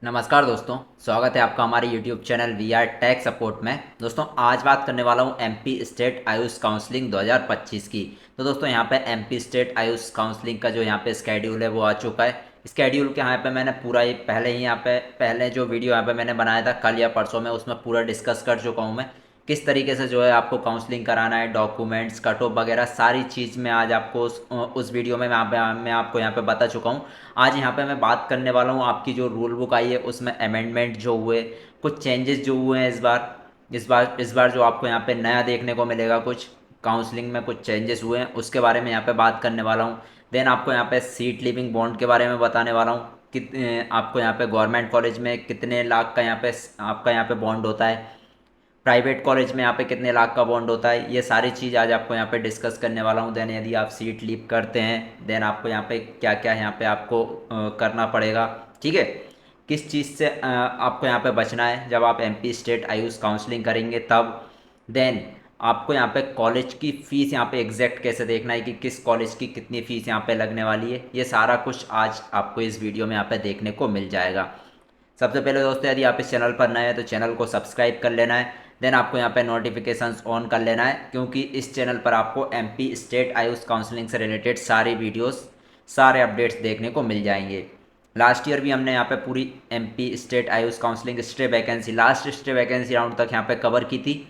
नमस्कार दोस्तों, स्वागत है आपका हमारे YouTube channel we are tech support में। दोस्तों आज बात करने वाला हूँ एमपी स्टेट आयुष काउंसलिंग 2025 की। तो दोस्तों यहाँ पे एमपी स्टेट आयुष काउंसलिंग का जो यहाँ पे स्केड्यूल है वो आ चुका है। स्केड्यूल के यहाँ पे मैंने पूरा ही पहले जो वीडियो यहाँ पे मैंने बनाया था कल या परसों में, उसमें पूरा डिस्कस कर चुका हूँ मैं किस तरीके से जो है आपको काउंसलिंग कराना है, डॉक्यूमेंट्स कट ऑफ वगैरह सारी चीज़ मैं आज आपको उस वीडियो में मैं आपको यहाँ पे बता चुका हूँ। आज यहाँ पे मैं बात करने वाला हूँ आपकी जो रूल बुक आई है उसमें अमेंडमेंट जो हुए, कुछ चेंजेस जो हुए हैं इस बार जो आपको यहाँ पे नया देखने को मिलेगा, कुछ काउंसलिंग में कुछ चेंजेस हुए हैं उसके बारे में यहाँ पे बात करने वाला हूँ। देन आपको यहाँ पे सीट लिविंग बॉन्ड के बारे में बताने वाला हूँ कि आपको यहाँ पे गवर्नमेंट कॉलेज में कितने लाख का आपका यहाँ पे बॉन्ड होता है, प्राइवेट कॉलेज में यहाँ पे कितने लाख का बॉन्ड होता है, ये सारी चीज़ आज आपको यहाँ पे डिस्कस करने वाला हूँ। देन यदि आप सीट लीव करते हैं देन आपको यहाँ पे क्या क्या यहाँ पे आपको करना पड़ेगा, ठीक है। किस चीज़ से आपको यहाँ पे बचना है जब आप एमपी स्टेट आयुष काउंसलिंग करेंगे तब। देन आपको यहाँ पे कॉलेज की फ़ीस यहाँ पे एग्जैक्ट कैसे देखना है कि किस कॉलेज की कितनी फ़ीस यहाँ पे लगने वाली है, ये सारा कुछ आज आपको इस वीडियो में यहाँ पे देखने को मिल जाएगा। सबसे पहले दोस्तों यदि आप इस चैनल पर नए हैं तो चैनल को सब्सक्राइब कर लेना है। देन आपको यहाँ पे नोटिफिकेशंस ऑन कर लेना है, क्योंकि इस चैनल पर आपको एमपी स्टेट आयुष काउंसलिंग से रिलेटेड सारी वीडियोस सारे अपडेट्स देखने को मिल जाएंगे। लास्ट ईयर भी हमने यहाँ पे पूरी MP state Ayush counselling stay vacancy last stay vacancy round तक यहाँ पे कवर की थी।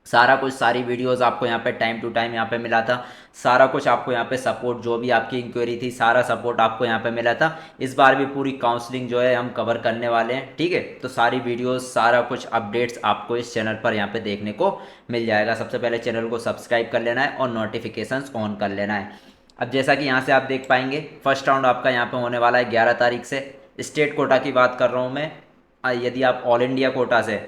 सारा कुछ सारी वीडियोस आपको यहाँ पे टाइम टू टाइम यहाँ पे मिला था। सारा कुछ आपको यहाँ पे सपोर्ट, जो भी आपकी इंक्वायरी थी सारा सपोर्ट आपको यहाँ पे मिला था। इस बार भी पूरी काउंसलिंग जो है हम कवर करने वाले हैं, ठीक है। तो सारी वीडियोस सारा कुछ अपडेट्स आपको इस चैनल पर यहाँ पे देखने को मिल जाएगा। सबसे पहले चैनल को सब्सक्राइब कर लेना है और नोटिफिकेशंस ऑन कर लेना है। अब जैसा कि यहाँ से आप देख पाएंगे फर्स्ट राउंड आपका यहाँ पे होने वाला है 11 तारीख से। स्टेट कोटा की बात कर रहा हूँ मैं। यदि आप ऑल इंडिया कोटा से,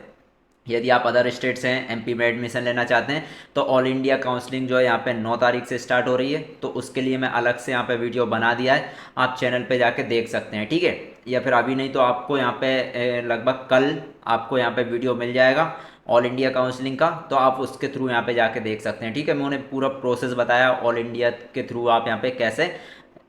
यदि आप अदर स्टेट से हैं एमपी में एडमिशन लेना चाहते हैं तो ऑल इंडिया काउंसलिंग जो है यहाँ पे 9 तारीख से स्टार्ट हो रही है। तो उसके लिए मैं अलग से यहाँ पे वीडियो बना दिया है, आप चैनल पे जाके देख सकते हैं, ठीक है। या फिर अभी नहीं तो आपको यहाँ पे लगभग कल आपको यहाँ पे वीडियो मिल जाएगा ऑल इंडिया काउंसलिंग का, तो आप उसके थ्रू यहाँ पे जाके देख सकते हैं, ठीक है। मैं उन्हें पूरा प्रोसेस बताया ऑल इंडिया के थ्रू आप यहाँ पे कैसे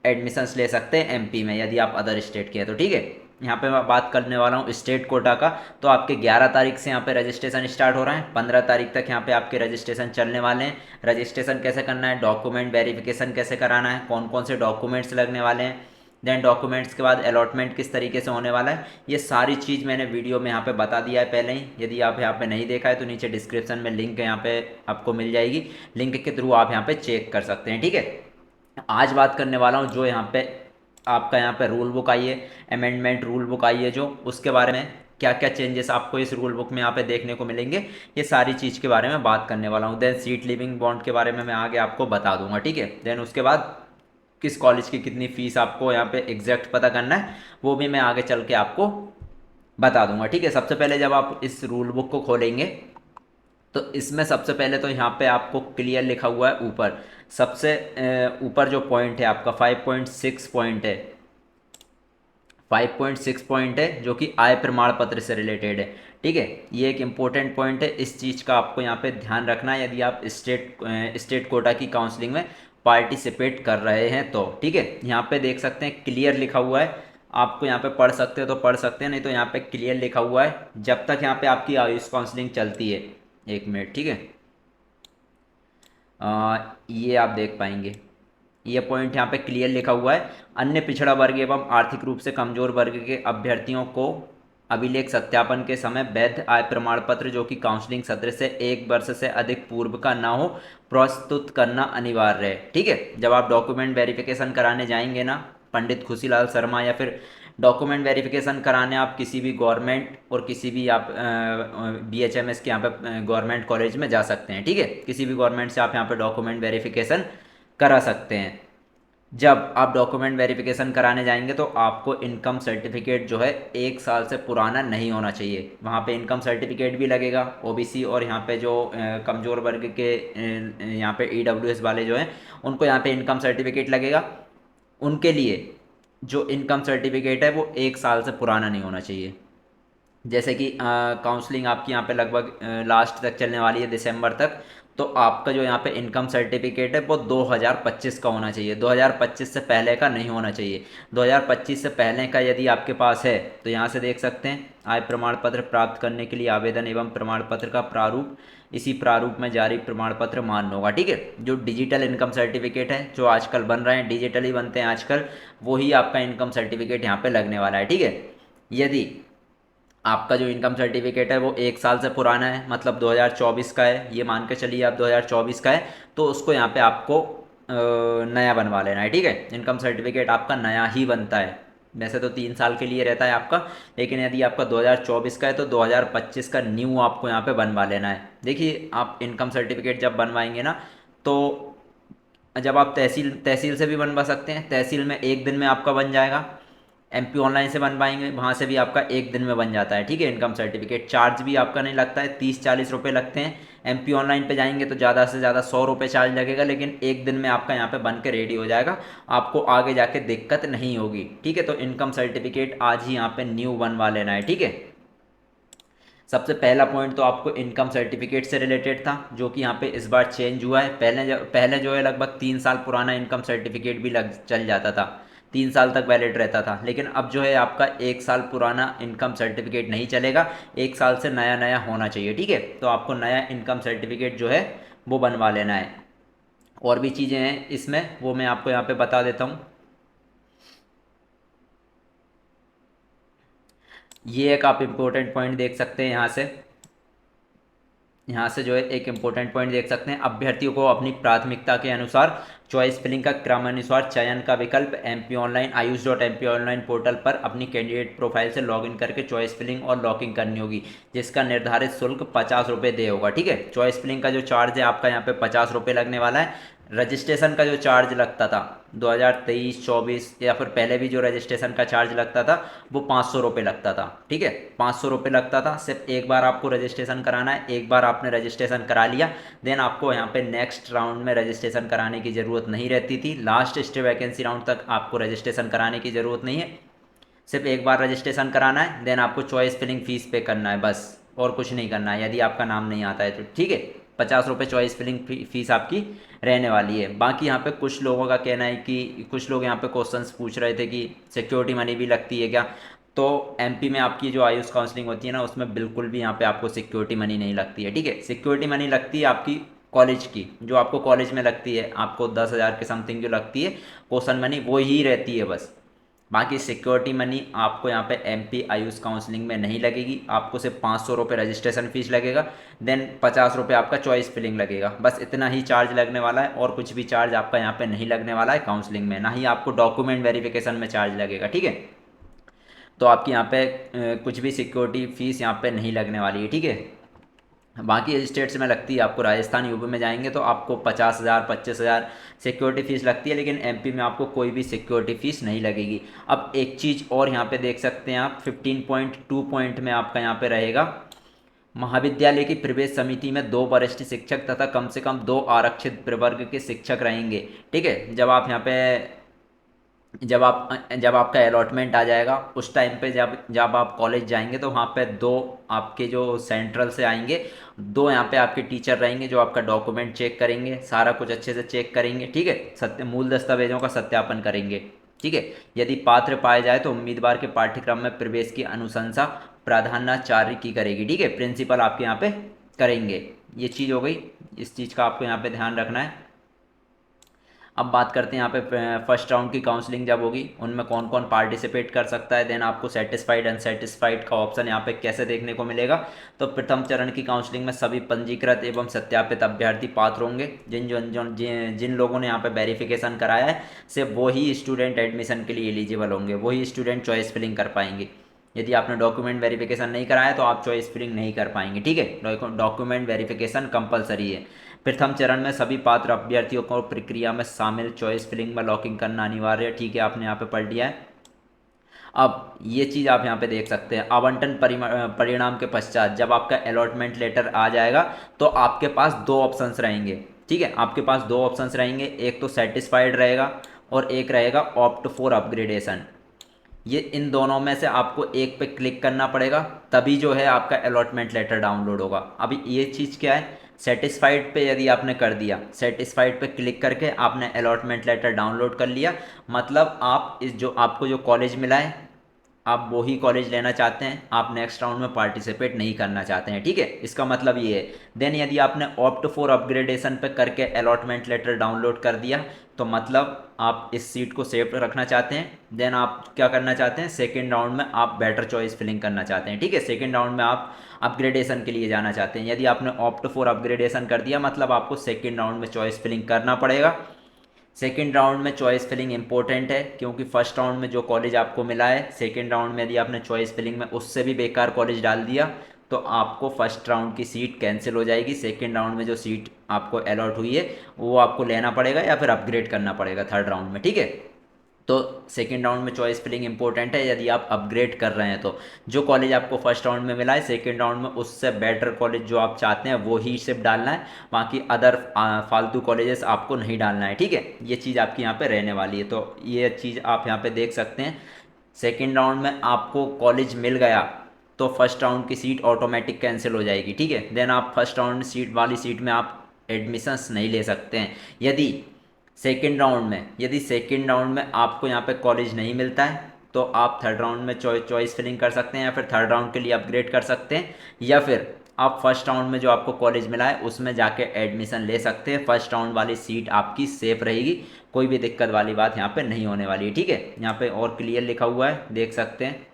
एडमिशन्स ले सकते हैं एमपी में यदि आप अदर स्टेट के हैं तो, ठीक है। यहाँ पे मैं बात करने वाला हूँ स्टेट कोटा का। तो आपके 11 तारीख से यहाँ पे रजिस्ट्रेशन स्टार्ट हो रहा है, 15 तारीख तक यहाँ पे आपके रजिस्ट्रेशन चलने वाले हैं। रजिस्ट्रेशन कैसे करना है, डॉक्यूमेंट वेरिफिकेशन कैसे कराना है, कौन कौन से डॉक्यूमेंट्स लगने वाले हैं, देन डॉक्यूमेंट्स के बाद अलॉटमेंट किस तरीके से होने वाला है, ये सारी चीज़ मैंने वीडियो में यहाँ पे बता दिया है पहले ही। यदि आप यहाँ पे नहीं देखा है तो नीचे डिस्क्रिप्शन में लिंक यहाँ पे आपको मिल जाएगी, लिंक के थ्रू आप यहाँ पे चेक कर सकते हैं, ठीक है। आज बात करने वाला हूँ जो यहाँ पे आपका यहाँ पे रूल बुक आई है, अमेंडमेंट रूल बुक आई है जो, उसके बारे में क्या क्या चेंजेस आपको इस रूल बुक में यहाँ पे देखने को मिलेंगे, ये सारी चीज़ के बारे में बात करने वाला हूँ। देन सीट लिविंग बॉन्ड के बारे में मैं आगे आपको बता दूंगा, ठीक है। देन उसके बाद किस कॉलेज की कितनी फ़ीस आपको यहाँ पे एग्जैक्ट पता करना है वो भी मैं आगे चल के आपको बता दूंगा, ठीक है। सबसे पहले जब आप इस रूल बुक को खोलेंगे तो इसमें सबसे पहले तो यहाँ पे आपको क्लियर लिखा हुआ है ऊपर, सबसे ऊपर जो पॉइंट है आपका 5.6 पॉइंट है, 5.6 पॉइंट है जो कि आय प्रमाण पत्र से रिलेटेड है, ठीक है। ये एक इम्पोर्टेंट पॉइंट है, इस चीज़ का आपको यहाँ पे ध्यान रखना है यदि आप स्टेट कोटा की काउंसलिंग में पार्टिसिपेट कर रहे हैं तो, ठीक है। यहाँ पे देख सकते हैं क्लियर लिखा हुआ है, आपको यहाँ पे पढ़ सकते हो तो पढ़ सकते हैं, नहीं तो यहाँ पे क्लियर लिखा हुआ है जब तक यहाँ पे आपकी आयुष काउंसलिंग चलती है। एक मिनट, ठीक है। ये आप देख पाएंगे, ये पॉइंट यहाँ पे क्लियर लिखा हुआ है, अन्य पिछड़ा वर्ग एवं आर्थिक रूप से कमजोर वर्ग के अभ्यर्थियों को अभिलेख सत्यापन के समय वैध आय प्रमाण पत्र जो कि काउंसलिंग सत्र से 1 वर्ष से अधिक पूर्व का ना हो प्रस्तुत करना अनिवार्य है, ठीक है। जब आप डॉक्यूमेंट वेरिफिकेशन कराने जाएंगे ना पंडित खुशीलाल शर्मा, या फिर डॉक्यूमेंट वेरिफिकेशन कराने आप किसी भी गवर्नमेंट और किसी भी आप बीएचएमएस के यहाँ पे गवर्नमेंट कॉलेज में जा सकते हैं, ठीक है। किसी भी गवर्नमेंट से आप यहाँ पे डॉक्यूमेंट वेरिफिकेशन करा सकते हैं। जब आप डॉक्यूमेंट वेरिफिकेशन कराने जाएंगे तो आपको इनकम सर्टिफिकेट जो है 1 साल से पुराना नहीं होना चाहिए। वहाँ पे इनकम सर्टिफिकेट भी लगेगा ओबीसी और यहाँ पे जो कमज़ोर वर्ग के यहाँ पे ईडब्ल्यूएस वाले जो हैं उनको यहाँ पे इनकम सर्टिफिकेट लगेगा। उनके लिए जो इनकम सर्टिफिकेट है वो 1 साल से पुराना नहीं होना चाहिए। जैसे कि काउंसलिंग आपकी यहाँ पे लगभग लास्ट तक चलने वाली है दिसंबर तक, तो आपका जो यहाँ पे इनकम सर्टिफिकेट है वो 2025 का होना चाहिए, 2025 से पहले का नहीं होना चाहिए। 2025 से पहले का यदि आपके पास है तो यहाँ से देख सकते हैं, आय प्रमाण पत्र प्राप्त करने के लिए आवेदन एवं प्रमाण पत्र का प्रारूप इसी प्रारूप में जारी प्रमाण पत्र मान्य होगा। ठीक है, जो डिजिटल इनकम सर्टिफिकेट है जो आजकल बन रहे हैं, डिजिटली बनते हैं आजकल, वही आपका इनकम सर्टिफिकेट यहाँ पे लगने वाला है। ठीक है, यदि आपका जो इनकम सर्टिफिकेट है वो 1 साल से पुराना है, मतलब 2024 का है, ये मान के चलिए आप 2024 का है, तो उसको यहाँ पे आपको नया बनवा लेना है। ठीक है, इनकम सर्टिफिकेट आपका नया ही बनता है, वैसे तो 3 साल के लिए रहता है आपका, लेकिन यदि आपका 2024 का है तो 2025 का न्यू आपको यहाँ पे बनवा लेना है। देखिए, आप इनकम सर्टिफिकेट जब बनवाएंगे ना, तो जब आप तहसील तहसील से भी बनवा सकते हैं, तहसील में एक दिन में आपका बन जाएगा। एमपी ऑनलाइन से बनवाएंगे, वहाँ से भी आपका एक दिन में बन जाता है। ठीक है, इनकम सर्टिफिकेट चार्ज भी आपका नहीं लगता है, 30-40 रुपये लगते हैं। एमपी ऑनलाइन पे जाएंगे तो ज़्यादा से ज़्यादा 100 रुपये चार्ज लगेगा, लेकिन एक दिन में आपका यहाँ पे बन के रेडी हो जाएगा, आपको आगे जाके दिक्कत नहीं होगी। ठीक है, तो इनकम सर्टिफिकेट आज ही यहाँ पे न्यू बनवा लेना है। ठीक है, सबसे पहला पॉइंट तो आपको इनकम सर्टिफिकेट से रिलेटेड था, जो कि यहाँ पे इस बार चेंज हुआ है। पहले जो है लगभग 3 साल पुराना इनकम सर्टिफिकेट भी लग चल जाता था, 3 साल तक वैलिड रहता था, लेकिन अब जो है आपका 1 साल पुराना इनकम सर्टिफिकेट नहीं चलेगा, 1 साल से नया नया होना चाहिए। ठीक है, तो आपको नया इनकम सर्टिफिकेट जो है वो बनवा लेना है। और भी चीज़ें हैं इसमें, वो मैं आपको यहाँ पे बता देता हूँ। ये एक आप इम्पोर्टेंट पॉइंट देख सकते हैं यहाँ से जो है एक इम्पोर्टेंट पॉइंट देख सकते हैं, अभ्यर्थियों को अपनी प्राथमिकता के अनुसार चॉइस फिलिंग का क्रमानुसार चयन का विकल्प MP online Ayush online portal पर अपनी कैंडिडेट प्रोफाइल से लॉगिन करके चॉइस फिलिंग और लॉकिंग करनी होगी, जिसका निर्धारित शुल्क 50 रुपये दे होगा। ठीक है, चॉइस फिलिंग का जो चार्ज है आपका यहाँ पे 50 रुपये लगने वाला है। रजिस्ट्रेशन का जो चार्ज लगता था 2023-24 या फिर पहले भी जो रजिस्ट्रेशन का चार्ज लगता था वो 500 रुपये लगता था। ठीक है, 500 रुपये लगता था, सिर्फ एक बार आपको रजिस्ट्रेशन कराना है। एक बार आपने रजिस्ट्रेशन करा लिया, देन आपको यहाँ पे नेक्स्ट राउंड में रजिस्ट्रेशन कराने की ज़रूरत नहीं रहती थी। लास्ट स्टे वैकेंसी राउंड तक आपको रजिस्ट्रेशन कराने की ज़रूरत नहीं है, सिर्फ एक बार रजिस्ट्रेशन कराना है, देन आपको चॉइस फिलिंग फीस पे करना है बस, और कुछ नहीं करना है। यदि आपका नाम नहीं आता है तो ठीक है, 50 रुपये चॉइस फिलिंग फीस आपकी रहने वाली है। बाकी यहाँ पे कुछ लोगों का कहना है कि कुछ लोग यहाँ पे क्वेश्चंस पूछ रहे थे कि सिक्योरिटी मनी भी लगती है क्या, तो एमपी में आपकी जो आयुष काउंसलिंग होती है ना, उसमें बिल्कुल भी यहाँ पे आपको सिक्योरिटी मनी नहीं लगती है। ठीक है, सिक्योरिटी मनी लगती है आपकी कॉलेज की, जो आपको कॉलेज में लगती है, आपको 10,000 के समथिंग जो लगती है क्वेश्चन मनी, वो ही रहती है बस। बाकी सिक्योरिटी मनी आपको यहाँ पे एमपी आयुष काउंसलिंग में नहीं लगेगी, आपको सिर्फ 500 रुपये रजिस्ट्रेशन फीस लगेगा, देन 50 रुपये आपका चॉइस फिलिंग लगेगा, बस इतना ही चार्ज लगने वाला है, और कुछ भी चार्ज आपका यहाँ पे नहीं लगने वाला है काउंसलिंग में, ना ही आपको डॉक्यूमेंट वेरिफिकेशन में चार्ज लगेगा। ठीक है, तो आपकी यहाँ पे कुछ भी सिक्योरिटी फीस यहाँ पे नहीं लगने वाली है। ठीक है, बाकी स्टेट्स में लगती है, आपको राजस्थान यूपी में जाएंगे तो आपको 50,000 25,000 सिक्योरिटी फीस लगती है, लेकिन एमपी में आपको कोई भी सिक्योरिटी फीस नहीं लगेगी। अब एक चीज़ और यहाँ पे देख सकते हैं आप, 15.2 पॉइंट में आपका यहाँ पे रहेगा, महाविद्यालय की प्रवेश समिति में 2 वरिष्ठ शिक्षक तथा कम से कम 2 आरक्षित प्रवर्ग के शिक्षक रहेंगे। ठीक है, जब आप यहाँ पे जब आपका अलॉटमेंट आ जाएगा उस टाइम पे, जब जब आप कॉलेज जाएंगे तो वहाँ पे 2 आपके जो सेंट्रल से आएंगे, 2 यहाँ पे आपके टीचर रहेंगे जो आपका डॉक्यूमेंट चेक करेंगे, सारा कुछ अच्छे से चेक करेंगे। ठीक है, मूल दस्तावेजों का सत्यापन करेंगे। ठीक है, यदि पात्र पाए जाए तो उम्मीदवार के पाठ्यक्रम में प्रवेश की अनुशंसा प्राधान्याचार्य की करेगी। ठीक है, प्रिंसिपल आपके यहाँ पे करेंगे। ये चीज़ हो गई, इस चीज़ का आपको यहाँ पे ध्यान रखना है। अब बात करते हैं यहाँ पे फर्स्ट राउंड की काउंसलिंग जब होगी उनमें कौन कौन पार्टिसिपेट कर सकता है, देन आपको सेटिस्फाइड अनसेटिस्फाइड का ऑप्शन यहाँ पे कैसे देखने को मिलेगा। तो प्रथम चरण की काउंसलिंग में सभी पंजीकृत एवं सत्यापित अभ्यर्थी पात्र होंगे, जिन लोगों ने यहाँ पे वेरिफिकेशन कराया है सिर्फ वो ही स्टूडेंट एडमिशन के लिए एलिजिबल होंगे, वही स्टूडेंट चॉइस फिलिंग कर पाएंगे। यदि आपने डॉक्यूमेंट वेरिफिकेशन नहीं कराया तो आप चॉइस फिलिंग नहीं कर पाएंगे। ठीक है, डॉक्यूमेंट वेरिफिकेशन कंपलसरी है। प्रथम चरण में सभी पात्र अभ्यर्थियों को प्रक्रिया में शामिल चॉइस फिलिंग में लॉकिंग करना अनिवार्य है। ठीक है, आपने यहाँ पे पढ़ लिया है। अब ये चीज़ आप यहाँ पे देख सकते हैं, आवंटन परिणाम के पश्चात जब आपका अलॉटमेंट लेटर आ जाएगा तो आपके पास 2 ऑप्शंस रहेंगे। ठीक है, आपके पास 2 ऑप्शंस रहेंगे, एक तो सेटिस्फाइड रहेगा और एक रहेगा ऑप्ट फॉर अपग्रेडेशन। ये इन दोनों में से आपको एक पे क्लिक करना पड़ेगा, तभी जो है आपका अलॉटमेंट लेटर डाउनलोड होगा। अभी ये चीज़ क्या है, सेटिस्फाइड पे यदि आपने कर दिया, सेटिस्फाइड पे क्लिक करके आपने अलॉटमेंट लेटर डाउनलोड कर लिया, मतलब आप इस जो आपको जो कॉलेज मिला है आप वो ही कॉलेज लेना चाहते हैं, आप नेक्स्ट राउंड में पार्टिसिपेट नहीं करना चाहते हैं, ठीक है, इसका मतलब ये है। देन यदि आपने ऑप्ट फॉर अपग्रेडेशन पे करके अलॉटमेंट लेटर डाउनलोड कर दिया, तो मतलब आप इस सीट को सेव रखना चाहते हैं। देन आप क्या करना चाहते हैं, सेकेंड राउंड में आप बेटर चॉइस फिलिंग करना चाहते हैं, ठीक है, सेकेंड राउंड में आप अपग्रेडेशन के लिए जाना चाहते हैं। यदि आपने ऑप्ट फॉर अपग्रेडेशन कर दिया, मतलब आपको सेकेंड राउंड में चॉइस फिलिंग करना पड़ेगा। सेकेंड राउंड में चॉइस फिलिंग इंपॉर्टेंट है, क्योंकि फर्स्ट राउंड में जो कॉलेज आपको मिला है, सेकेंड राउंड में यदि आपने चॉइस फिलिंग में उससे भी बेकार कॉलेज डाल दिया, तो आपको फर्स्ट राउंड की सीट कैंसिल हो जाएगी। सेकेंड राउंड में जो सीट आपको अलॉट हुई है वो आपको लेना पड़ेगा या फिर अपग्रेड करना पड़ेगा थर्ड राउंड में, ठीक है। तो सेकेंड राउंड में चॉइस फिलिंग इंपॉर्टेंट है यदि आप अपग्रेड कर रहे हैं तो। जो कॉलेज आपको फर्स्ट राउंड में मिला है, सेकेंड राउंड में उससे बेटर कॉलेज जो आप चाहते हैं वो ही सिर्फ डालना है, बाकी अदर फालतू कॉलेजेस आपको नहीं डालना है, ठीक है। ये चीज़ आपकी यहाँ पे रहने वाली है, तो ये चीज़ आप यहाँ पे देख सकते हैं। सेकेंड राउंड में आपको कॉलेज मिल गया तो फर्स्ट राउंड की सीट ऑटोमेटिक कैंसिल हो जाएगी, ठीक है। देन आप फर्स्ट राउंड सीट वाली सीट में आप एडमिशन्स नहीं ले सकते हैं। यदि सेकेंड राउंड में आपको यहाँ पे कॉलेज नहीं मिलता है, तो आप थर्ड राउंड में चॉइस फिलिंग कर सकते हैं, या फिर थर्ड राउंड के लिए अपग्रेड कर सकते हैं, या फिर आप फर्स्ट राउंड में जो आपको कॉलेज मिला है उसमें जाके एडमिशन ले सकते हैं। फर्स्ट राउंड वाली सीट आपकी सेफ रहेगी, कोई भी दिक्कत वाली बात यहाँ पे नहीं होने वाली है, ठीक है। यहाँ पे और क्लियर लिखा हुआ है, देख सकते हैं।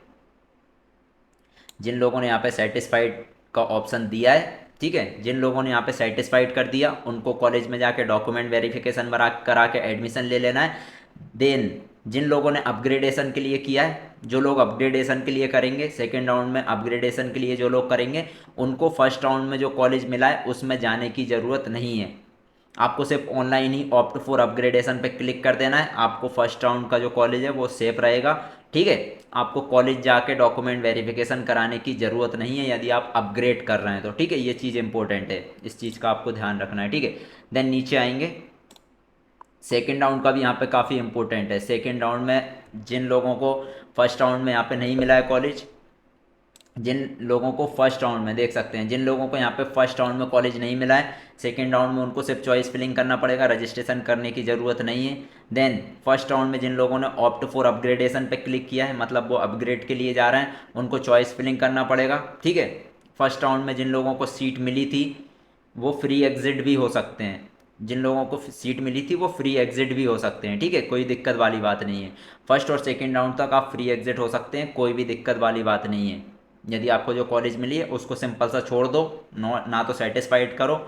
जिन लोगों ने यहाँ पे सेटिस्फाइड का ऑप्शन दिया है, ठीक है, जिन लोगों ने यहाँ पे सेटिस्फाइड कर दिया उनको कॉलेज में जाके डॉक्यूमेंट वेरिफिकेशन करा के एडमिशन ले लेना है। देन जिन लोगों ने अपग्रेडेशन के लिए किया है, जो लोग अपग्रेडेशन के लिए करेंगे, सेकेंड राउंड में अपग्रेडेशन के लिए जो लोग करेंगे, उनको फर्स्ट राउंड में जो कॉलेज मिला है उसमें जाने की ज़रूरत नहीं है। आपको सिर्फ online he opt for upgradation पे क्लिक कर देना है, आपको फर्स्ट राउंड का जो कॉलेज है वो सेफ रहेगा, ठीक है। आपको कॉलेज जाके डॉक्यूमेंट वेरिफिकेशन कराने की ज़रूरत नहीं है यदि आप अपग्रेड कर रहे हैं तो, ठीक है। ये चीज़ इंपॉर्टेंट है, इस चीज़ का आपको ध्यान रखना है, ठीक है। देन नीचे आएंगे, सेकेंड राउंड का भी यहाँ पे काफ़ी इंपॉर्टेंट है। सेकेंड राउंड में जिन लोगों को फर्स्ट राउंड में यहाँ पे नहीं मिला है कॉलेज, जिन लोगों को फर्स्ट राउंड में देख सकते हैं, जिन लोगों को यहाँ पे फर्स्ट राउंड में कॉलेज नहीं मिला है, सेकेंड राउंड में उनको सिर्फ चॉइस फिलिंग करना पड़ेगा, रजिस्ट्रेशन करने की ज़रूरत नहीं है। देन फर्स्ट राउंड में जिन लोगों ने ऑप्ट फॉर अपग्रेडेशन पे क्लिक किया है, मतलब वो अपग्रेड के लिए जा रहे हैं, उनको चॉइस फिलिंग करना पड़ेगा, ठीक है। फर्स्ट राउंड में जिन लोगों को सीट मिली थी वो फ्री एग्जिट भी हो सकते हैं, जिन लोगों को सीट मिली थी वो फ्री एग्जिट भी हो सकते हैं, ठीक है, कोई दिक्कत वाली बात नहीं है। फर्स्ट और सेकेंड राउंड तक आप फ्री एग्जिट हो सकते हैं, कोई भी दिक्कत वाली बात नहीं है। यदि आपको जो कॉलेज मिली है उसको सिंपल सा छोड़ दो, ना तो सेटिस्फाइड करो,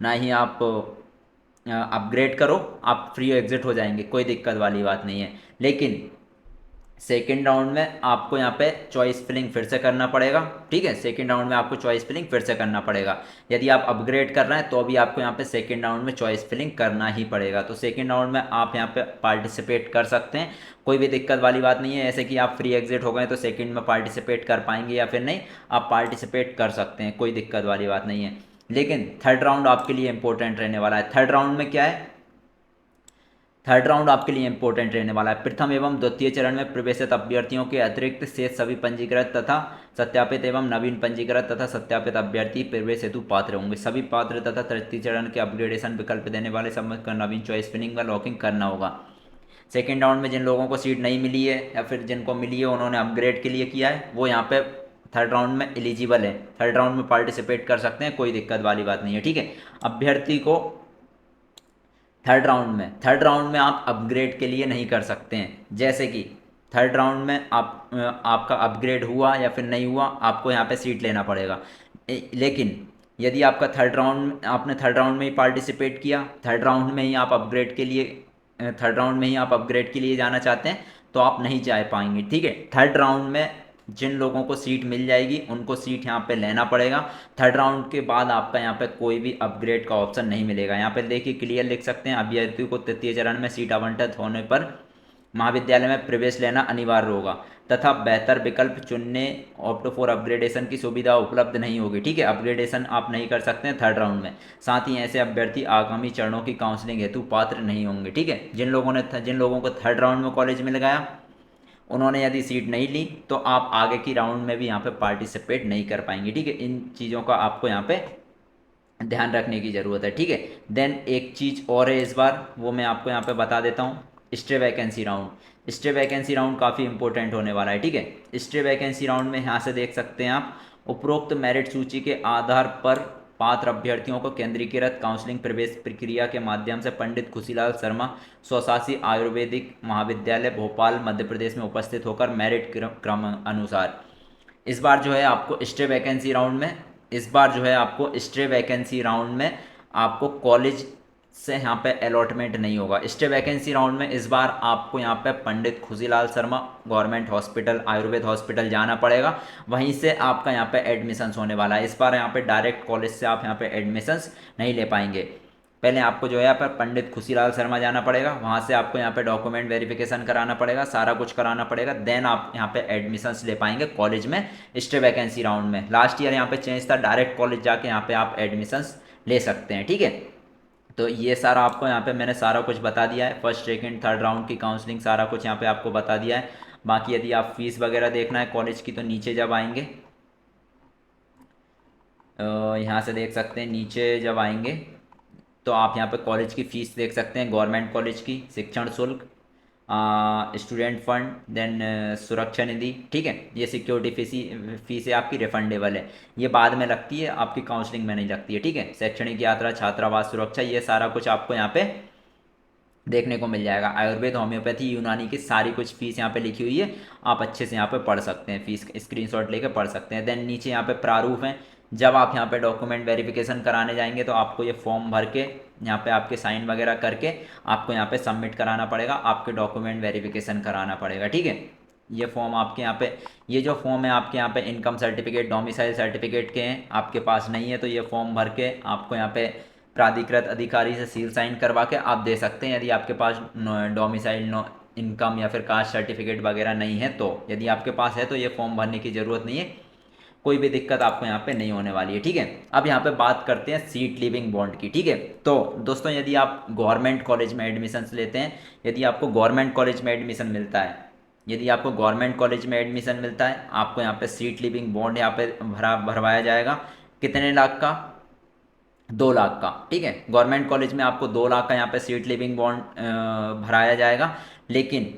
ना ही आप अपग्रेड करो, आप फ्री एग्जिट हो जाएंगे, कोई दिक्कत वाली बात नहीं है। लेकिन सेकेंड राउंड में आपको यहाँ पे चॉइस फिलिंग फिर से करना पड़ेगा, ठीक है, सेकेंड राउंड में आपको चॉइस फिलिंग फिर से करना पड़ेगा। यदि आप अपग्रेड कर रहे हैं तो अभी आपको यहाँ पे सेकेंड राउंड में चॉइस फिलिंग करना ही पड़ेगा। तो सेकेंड राउंड में आप यहाँ पे पार्टिसिपेट कर सकते हैं, कोई भी दिक्कत वाली बात नहीं है। ऐसे कि आप फ्री एग्जिट हो गए तो सेकेंड में पार्टिसिपेट कर पाएंगे या फिर नहीं, आप पार्टिसिपेट कर सकते हैं, कोई दिक्कत वाली बात नहीं है। लेकिन थर्ड राउंड आपके लिए इंपॉर्टेंट रहने वाला है। थर्ड राउंड में क्या है, थर्ड राउंड आपके लिए इंपॉर्टेंट रहने वाला है। प्रथम एवं द्वितीय चरण में प्रवेशित अभ्यर्थियों के अतिरिक्त शेष सभी पंजीकृत तथा सत्यापित एवं नवीन पंजीकृत तथा सत्यापित अभ्यर्थी प्रवेश हेतु पात्र होंगे। सभी पात्र तथा तृतीय चरण के अपग्रेडेशन विकल्प देने वाले समझ कर नवीन चॉइस फिलिंग व लॉकिंग करना होगा। सेकेंड राउंड में जिन लोगों को सीट नहीं मिली है या फिर जिनको मिली है उन्होंने अपग्रेड के लिए किया है, वो यहाँ पे थर्ड राउंड में एलिजिबल है, थर्ड राउंड में पार्टिसिपेट कर सकते हैं, कोई दिक्कत वाली बात नहीं है, ठीक है। अभ्यर्थी को थर्ड राउंड में आप अपग्रेड के लिए नहीं कर सकते हैं। जैसे कि थर्ड राउंड में आपका अपग्रेड हुआ या फिर नहीं हुआ, आपको यहाँ पे सीट लेना पड़ेगा। लेकिन यदि आपका आपने थर्ड राउंड में ही पार्टिसिपेट किया, थर्ड राउंड में ही आप अपग्रेड के लिए थर्ड राउंड में ही आप अपग्रेड के लिए जाना चाहते हैं तो आप नहीं जा पाएंगे, ठीक है। थर्ड राउंड में जिन लोगों को सीट मिल जाएगी उनको सीट यहाँ पे लेना पड़ेगा। थर्ड राउंड के बाद आपका यहाँ पे कोई भी अपग्रेड का ऑप्शन नहीं मिलेगा। यहाँ पे देखिए क्लियर लिख सकते हैं, अभ्यर्थी को तृतीय चरण में सीट आवंटित होने पर महाविद्यालय में प्रवेश लेना अनिवार्य होगा तथा बेहतर विकल्प चुनने ऑप्ट फॉर अपग्रेडेशन की सुविधा उपलब्ध नहीं होगी, ठीक है। अपग्रेडेशन आप नहीं कर सकते हैं थर्ड राउंड में। साथ ही ऐसे अभ्यर्थी आगामी चरणों की काउंसलिंग हेतु पात्र नहीं होंगे, ठीक है। जिन लोगों को थर्ड राउंड में कॉलेज मिल गया, उन्होंने यदि सीट नहीं ली तो आप आगे की राउंड में भी यहाँ पे पार्टिसिपेट नहीं कर पाएंगे, ठीक है। इन चीज़ों का आपको यहाँ पे ध्यान रखने की ज़रूरत है, ठीक है। देन एक चीज़ और है इस बार, वो मैं आपको यहाँ पे बता देता हूँ। Stay vacancy round, stay vacancy round काफ़ी इंपॉर्टेंट होने वाला है, ठीक है। स्टे वैकेंसी राउंड में यहाँ से देख सकते हैं आप, उपरोक्त मेरिट सूची के आधार पर पात्र अभ्यर्थियों को केंद्रीकृत काउंसलिंग प्रवेश प्रक्रिया के माध्यम से पंडित खुशीलाल शर्मा स्वशासी आयुर्वेदिक महाविद्यालय भोपाल मध्य प्रदेश में उपस्थित होकर मेरिट क्रम अनुसार इस बार जो है आपको स्टे वैकेंसी राउंड में, इस बार जो है आपको स्टे वैकेंसी राउंड में आपको कॉलेज से यहाँ पे अलॉटमेंट नहीं होगा। स्टे वैकेंसी राउंड में इस बार आपको यहाँ पे Pandit Khushilal Sharma government hospital Ayurveda hospital जाना पड़ेगा, वहीं से आपका यहाँ पे एडमिशन्स होने वाला है। इस बार यहाँ पे डायरेक्ट कॉलेज से आप यहाँ पे एडमिशन्स नहीं ले पाएंगे। पहले आपको जो है यहाँ पर पंडित खुशीलाल शर्मा जाना पड़ेगा, वहाँ से आपको यहाँ पे डॉक्यूमेंट वेरिफिकेशन कराना पड़ेगा, सारा कुछ कराना पड़ेगा, देन आप यहाँ पे एडमिशन्स ले पाएंगे कॉलेज में स्टे वैकेंसी राउंड में। लास्ट ईयर यहाँ पे चेंज था, डायरेक्ट कॉलेज जाके यहाँ पे आप एडमिशन्स ले सकते हैं, ठीक है। तो ये सारा आपको यहाँ पे मैंने सारा कुछ बता दिया है, फर्स्ट सेकेंड थर्ड राउंड की काउंसलिंग सारा कुछ यहाँ पे आपको बता दिया है। बाकी यदि आप फीस वगैरह देखना है कॉलेज की तो नीचे जब आएंगे, यहाँ से देख सकते हैं, नीचे जब आएंगे तो आप यहाँ पे कॉलेज की फ़ीस देख सकते हैं। गवर्नमेंट कॉलेज की शिक्षण शुल्क, स्टूडेंट फंड, देन सुरक्षा निधि, ठीक है। ये सिक्योरिटी फीस है आपकी, रिफंडेबल है, ये बाद में लगती है, आपकी काउंसलिंग में नहीं लगती है, ठीक है। शैक्षणिक यात्रा छात्रावास सुरक्षा, ये सारा कुछ आपको यहाँ पे देखने को मिल जाएगा। आयुर्वेद होम्योपैथी यूनानी की सारी कुछ फीस यहाँ पे लिखी हुई है, आप अच्छे से यहाँ पे पढ़ सकते हैं, फीस स्क्रीनशॉट लेके पढ़ सकते हैं। देन नीचे यहाँ पे प्रारूप हैं, जब आप यहाँ पे डॉक्यूमेंट वेरिफिकेशन कराने जाएंगे तो आपको ये फॉर्म भर के यहाँ पे आपके साइन वगैरह करके आपको यहाँ पे सबमिट कराना पड़ेगा, आपके डॉक्यूमेंट वेरिफिकेशन कराना पड़ेगा, ठीक है। ये फॉर्म आपके यहाँ पे, ये जो फॉर्म है आपके यहाँ पे इनकम सर्टिफिकेट डोमिसाइल सर्टिफिकेट के हैं, आपके पास नहीं है तो ये फॉर्म भर के आपको यहाँ पे प्राधिकृत अधिकारी से सील साइन करवा के आप दे सकते हैं, यदि आपके पास डोमिसाइल नो इनकम या फिर कास्ट सर्टिफिकेट वगैरह नहीं है तो। यदि आपके पास है तो ये फॉर्म भरने की ज़रूरत नहीं है, कोई भी दिक्कत आपको यहाँ पे नहीं होने वाली है, ठीक है। अब यहाँ पे बात करते हैं सीट लीविंग बॉन्ड की, ठीक है। तो दोस्तों यदि आप गवर्नमेंट कॉलेज में एडमिशन लेते हैं, यदि आपको गवर्नमेंट कॉलेज में एडमिशन मिलता है, यदि आपको गवर्नमेंट कॉलेज में एडमिशन मिलता है, आपको यहाँ पे सीट लीविंग बॉन्ड यहाँ पे भरवाया जाएगा। कितने लाख का? 2 लाख का, ठीक है। गवर्नमेंट कॉलेज में आपको 2 लाख का यहाँ पे सीट लिविंग बॉन्ड भराया जाएगा। लेकिन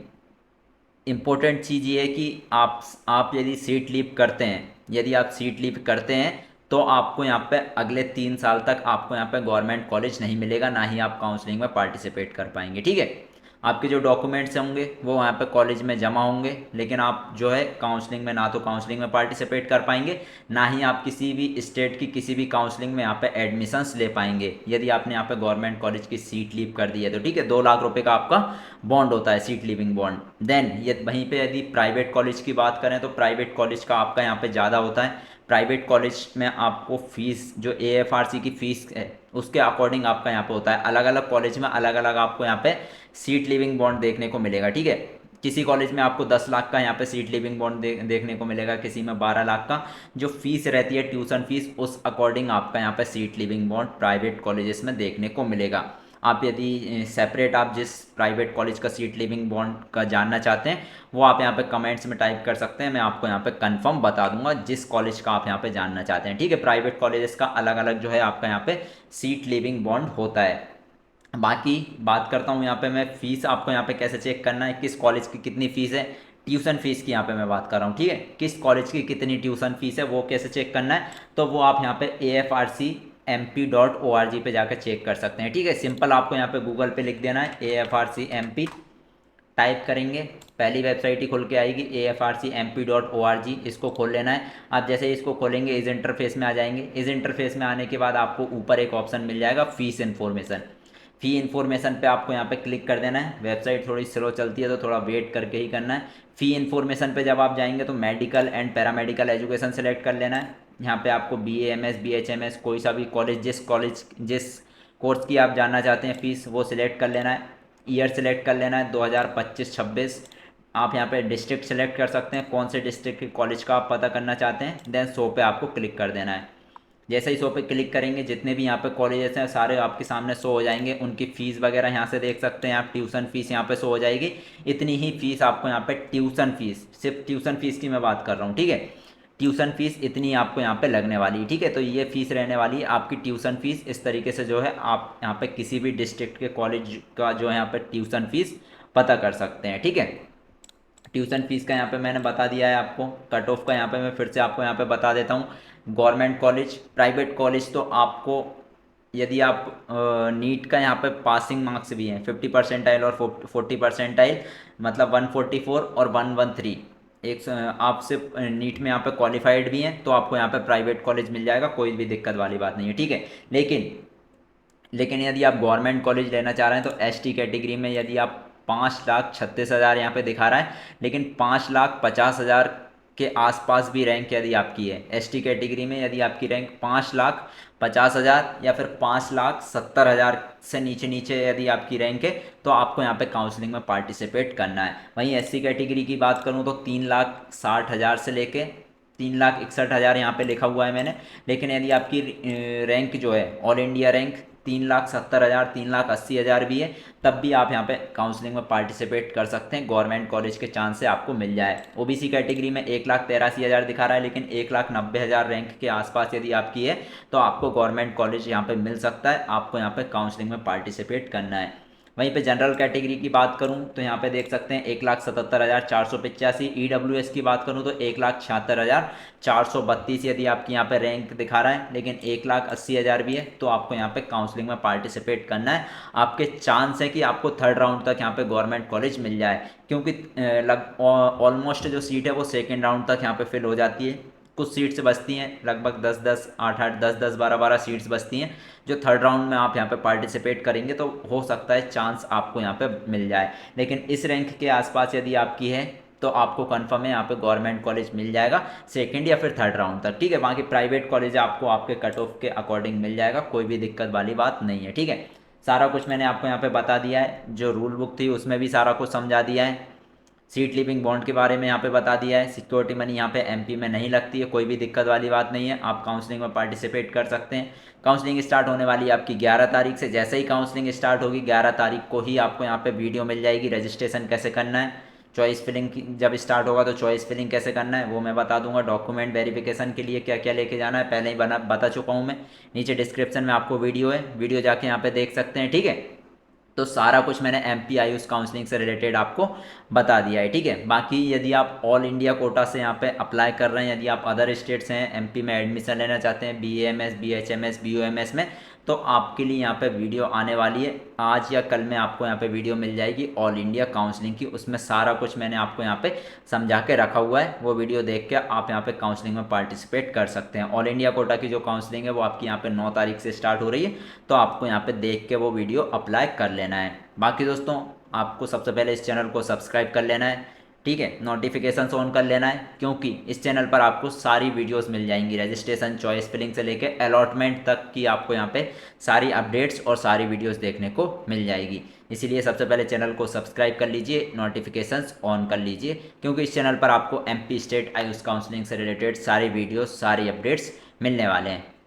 इम्पोर्टेंट चीज़ ये है कि आप यदि सीट लीव करते हैं, यदि आप सीट लीव करते हैं तो आपको यहाँ पे अगले 3 साल तक आपको यहाँ पे गवर्नमेंट कॉलेज नहीं मिलेगा, ना ही आप काउंसलिंग में पार्टिसिपेट कर पाएंगे, ठीक है। आपके जो डॉक्यूमेंट्स होंगे वो वहाँ पे कॉलेज में जमा होंगे, लेकिन आप जो है काउंसलिंग में, ना तो काउंसलिंग में पार्टिसिपेट कर पाएंगे, ना ही आप किसी भी स्टेट की किसी भी काउंसलिंग में यहाँ पे एडमिशन्स ले पाएंगे, यदि आपने यहाँ पे गवर्नमेंट कॉलेज की सीट लीव कर दी है तो, ठीक है। 2 लाख रुपए का आपका बॉन्ड होता है, सीट लीविंग बॉन्ड। देन ये वहीं पे यदि प्राइवेट कॉलेज की बात करें तो प्राइवेट कॉलेज का आपका यहाँ पे ज़्यादा होता है। प्राइवेट कॉलेज में आपको फ़ीस जो AFRC की फ़ीस है उसके अकॉर्डिंग आपका यहाँ पे होता है। अलग अलग कॉलेज में अलग अलग आपको यहाँ पे सीट लिविंग बॉन्ड देखने को मिलेगा, ठीक है। किसी कॉलेज में आपको 10 लाख का यहाँ पे सीट लिविंग बॉन्ड देखने को मिलेगा, किसी में 12 लाख का। जो फीस रहती है ट्यूशन फीस, उस अकॉर्डिंग आपका यहाँ पे seat living bond private colleges में देखने को मिलेगा। आप यदि सेपरेट आप जिस प्राइवेट कॉलेज का सीट लिविंग बॉन्ड का जानना चाहते हैं वो आप यहाँ पे कमेंट्स में टाइप कर सकते हैं, मैं आपको यहाँ पे कंफर्म बता दूंगा जिस कॉलेज का आप यहाँ पे जानना चाहते हैं, ठीक है। प्राइवेट कॉलेजेस का अलग अलग जो है आपका यहाँ पे सीट लिविंग बॉन्ड होता है। बाकी बात करता हूँ यहाँ पे मैं, फ़ीस आपको यहाँ पे कैसे चेक करना है, किस कॉलेज की कितनी फ़ीस है, ट्यूशन फीस की यहाँ पे मैं बात कर रहा हूँ, ठीक है। किस कॉलेज की कितनी ट्यूशन फीस है वो कैसे चेक करना है, तो वो आप यहाँ पे AFRCMP.org पे जाकर चेक कर सकते हैं, ठीक है। सिंपल आपको यहाँ पे गूगल पे लिख देना है AFRCMP, टाइप करेंगे पहली वेबसाइट ही खुल के आएगी AFRCMP.org, इसको खोल लेना है। आप जैसे ही इसको खोलेंगे इस इंटरफेस में आ जाएंगे। इस इंटरफेस में आने के बाद आपको ऊपर एक ऑप्शन मिल जाएगा फीस इन्फॉर्मेशन। फ़ी इन्फॉर्मेशन पे आपको यहाँ पे क्लिक कर देना है। वेबसाइट थोड़ी स्लो चलती है तो थोड़ा वेट करके ही करना है। फ़ी इन्फॉर्मेशन पे जब आप जाएंगे तो medical and paramedical education select कर लेना है। यहाँ पे आपको BA MS BHMS कोई सा भी कॉलेज जिस कोर्स की आप जानना चाहते हैं फ़ीस वो सिलेक्ट कर लेना है। ईयर सेलेक्ट कर लेना है 2025-26। आप यहाँ पे डिस्ट्रिक्ट सेलेक्ट कर सकते हैं, कौन से डिस्ट्रिक्ट के कॉलेज का आप पता करना चाहते हैं। देन शो पे आपको क्लिक कर देना है। जैसे ही शो पे क्लिक करेंगे जितने भी यहाँ पे कॉलेजेस हैं सारे आपके सामने शो हो जाएंगे। उनकी फ़ीस वगैरह यहाँ से देख सकते हैं आप, ट्यूशन फीस यहाँ पे शो हो जाएगी। इतनी ही फीस आपको यहाँ पे ट्यूशन फीस, सिर्फ ट्यूशन फीस की मैं बात कर रहा हूँ, ठीक है। ट्यूशन फीस इतनी आपको यहाँ पे लगने वाली है, ठीक है। तो ये फीस रहने वाली है आपकी ट्यूशन फीस। इस तरीके से जो है आप यहाँ पे किसी भी डिस्ट्रिक्ट के कॉलेज का जो है यहाँ पे ट्यूशन फीस पता कर सकते हैं, ठीक है। ट्यूशन फीस का यहाँ पे मैंने बता दिया है आपको। कट ऑफ का यहाँ पे मैं फिर से आपको यहाँ पे बता देता हूँ। गवर्नमेंट कॉलेज, प्राइवेट कॉलेज तो आपको, यदि आप नीट का यहाँ पे पासिंग मार्क्स भी हैं 50% और 40%, मतलब 144 और 113, आपसे नीट में यहाँ पे क्वालिफाइड भी हैं तो आपको यहाँ पे प्राइवेट कॉलेज मिल जाएगा, कोई भी दिक्कत वाली बात नहीं है, ठीक है। लेकिन लेकिन यदि आप गवर्नमेंट कॉलेज लेना चाह रहे हैं तो एसटी कैटेगरी में यदि आप 5,36,000 यहाँ पे दिखा रहा है, लेकिन 5,50,000 के आसपास भी रैंक यदि आपकी है एसटी कैटेगरी में, यदि आपकी रैंक 5,50,000 या फिर 5,70,000 से नीचे नीचे यदि आपकी रैंक है तो आपको यहाँ पे काउंसलिंग में पार्टिसिपेट करना है। वहीं एससी कैटेगरी की बात करूँ तो 3,60,000 से लेके 3,61,000 यहाँ पे लिखा हुआ है मैंने। लेकिन यदि आपकी रैंक जो है ऑल इंडिया रैंक 3,70,000 3,80,000 भी है, तब भी आप यहाँ पे काउंसलिंग में पार्टिसिपेट कर सकते हैं, गवर्नमेंट कॉलेज के चांस से आपको मिल जाए। ओबीसी कैटेगरी में 1,83,000 दिखा रहा है, लेकिन 1,90,000 रैंक के आसपास यदि आपकी है तो आपको गवर्नमेंट कॉलेज यहाँ पे मिल सकता है, आपको यहाँ पे काउंसलिंग में पार्टिसिपेट करना है। वहीं पे जनरल कैटेगरी की बात करूं तो यहाँ पे देख सकते हैं 1,77,485। ईडब्ल्यूएस की बात करूं तो 1,76,432 यदि आपकी यहाँ पे रैंक दिखा रहा है, लेकिन 1,80,000 भी है तो आपको यहाँ पे काउंसलिंग में पार्टिसिपेट करना है। आपके चांस है कि आपको थर्ड राउंड तक यहाँ पे गवर्नमेंट कॉलेज मिल जाए, क्योंकि ऑलमोस्ट जो सीट है वो सेकेंड राउंड तक यहाँ पे फिल हो जाती है। कुछ सीट्स बचती हैं, लगभग 10-10, 8-8, 10-10, 12-12 सीट्स बचती हैं, जो थर्ड राउंड में आप यहाँ पे पार्टिसिपेट करेंगे तो हो सकता है चांस आपको यहाँ पे मिल जाए। लेकिन इस रैंक के आसपास यदि आपकी है तो आपको कंफर्म है यहाँ पे गवर्नमेंट कॉलेज मिल जाएगा सेकंड या फिर थर्ड राउंड तक, ठीक है। बाकी प्राइवेट कॉलेज आपको आपके कट ऑफ के अकॉर्डिंग मिल जाएगा, कोई भी दिक्कत वाली बात नहीं है, ठीक है। सारा कुछ मैंने आपको यहाँ पे बता दिया है, जो रूल बुक थी उसमें भी सारा कुछ समझा दिया है। सीट लिविंग बॉन्ड के बारे में यहाँ पे बता दिया है। सिक्योरिटी मनी यहाँ पे एमपी में नहीं लगती है, कोई भी दिक्कत वाली बात नहीं है, आप काउंसलिंग में पार्टिसिपेट कर सकते हैं। काउंसलिंग स्टार्ट होने वाली है आपकी 11 तारीख से। जैसे ही काउंसलिंग स्टार्ट होगी 11 तारीख को ही आपको यहाँ पे वीडियो मिल जाएगी, रजिस्ट्रेशन कैसे करना है, चॉइस फिलिंग जब स्टार्ट होगा तो चॉइस फिलिंग कैसे करना है वो मैं बता दूंगा। डॉक्यूमेंट वेरिफिकेशन के लिए क्या क्या लेके जाना है पहले ही बता चुका हूँ मैं। नीचे डिस्क्रिप्शन में आपको वीडियो है, वीडियो जाके यहाँ पे देख सकते हैं, ठीक है। तो सारा कुछ मैंने एमपी आयुष काउंसलिंग से रिलेटेड आपको बता दिया है, ठीक है। बाकी यदि आप ऑल इंडिया कोटा से यहाँ पे अप्लाई कर रहे हैं, यदि आप अदर स्टेट से हैं एमपी में एडमिशन लेना चाहते हैं बीएएमएस बीएचएमएस बीओएमएस में, तो आपके लिए यहाँ पे वीडियो आने वाली है आज या कल में, आपको यहाँ पे वीडियो मिल जाएगी ऑल इंडिया काउंसलिंग की। उसमें सारा कुछ मैंने आपको यहाँ पे समझा के रखा हुआ है, वो वीडियो देख के आप यहाँ पे काउंसलिंग में पार्टिसिपेट कर सकते हैं। ऑल इंडिया कोटा की जो काउंसलिंग है वो आपकी यहाँ पे 9 तारीख से स्टार्ट हो रही है, तो आपको यहाँ पे देख के वो वीडियो अप्लाई कर लेना है। बाकी दोस्तों आपको सबसे पहले इस चैनल को सब्सक्राइब कर लेना है, ठीक है, नोटिफिकेशन ऑन कर लेना है, क्योंकि इस चैनल पर आपको सारी वीडियोस मिल जाएंगी, रजिस्ट्रेशन चॉइस फिलिंग से लेके अलॉटमेंट तक की आपको यहाँ पे सारी अपडेट्स और सारी वीडियोस देखने को मिल जाएगी। इसीलिए सबसे पहले चैनल को सब्सक्राइब कर लीजिए, नोटिफिकेशंस ऑन कर लीजिए, क्योंकि इस चैनल पर आपको एमपी स्टेट आयुष काउंसलिंग से रिलेटेड सारी वीडियोस सारी अपडेट्स मिलने वाले हैं।